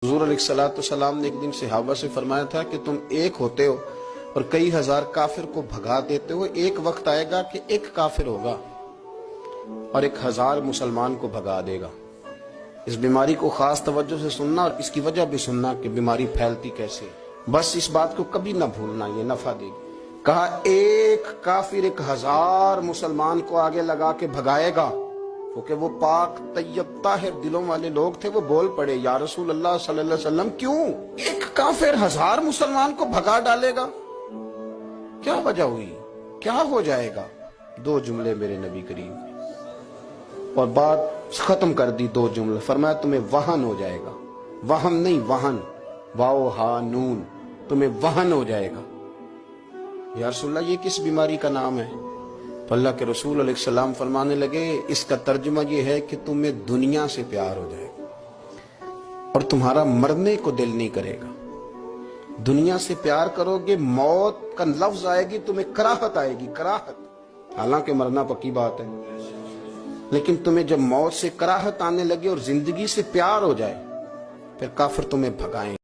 حضور علیہ السلام نے ایک دن صحابہ سے فرمایا تھا کہ تم ایک ہوتے ہو اور کئی ہزار کافر کو بھگا دیتے ہو، ایک وقت آئے گا کہ ایک کافر ہوگا اور 1000 مسلمان کو بھگا دے گا۔ اس بیماری کو خاص توجہ سے سننا اور اس کی وجہ بھی سننا کہ بیماری پھیلتی کیسے ہے، بس اس بات کو کبھی نہ بھولنا، یہ نفع دے گی۔ کہا ایک کافر 1000 مسلمان کو آگے لگا کے بھگائے گا، کیونکہ وہ پاک طیب طاہر دلوں والے لوگ تھے۔ وہ بول پڑے یا رسول اللہ صلی اللہ علیہ وسلم کیوں ایک کافر 1000 مسلمان کو بھگا ڈالے گا؟ کیا وجہ ہوئی، کیا ہو جائے گا؟ 2 جملے میرے نبی کریم نے اور بات ختم کر دی۔ 2 جملے فرمایا تمہیں وہن ہو جائے گا، وہم نہیں وہن، واو ہا نون، تمہیں وہن ہو جائے گا۔ یا رسول اللہ یہ کس بیماری کا نام ہے؟ تو اللہ کے رسول علیہ السلام فرمانے لگے اس کا ترجمہ یہ ہے کہ تمہیں دنیا سے پیار ہو جائے گا اور تمہارا مرنے کو دل نہیں کرے گا۔ دنیا سے پیار کرو گے، موت کا لفظ آئے گی تمہیں کراہت آئے گی، کراہت، حالانکہ مرنا پکی بات ہے، لیکن تمہیں جب موت سے کراہت آنے لگے اور زندگی سے پیار ہو جائے پھر کافر تمہیں بھگائیں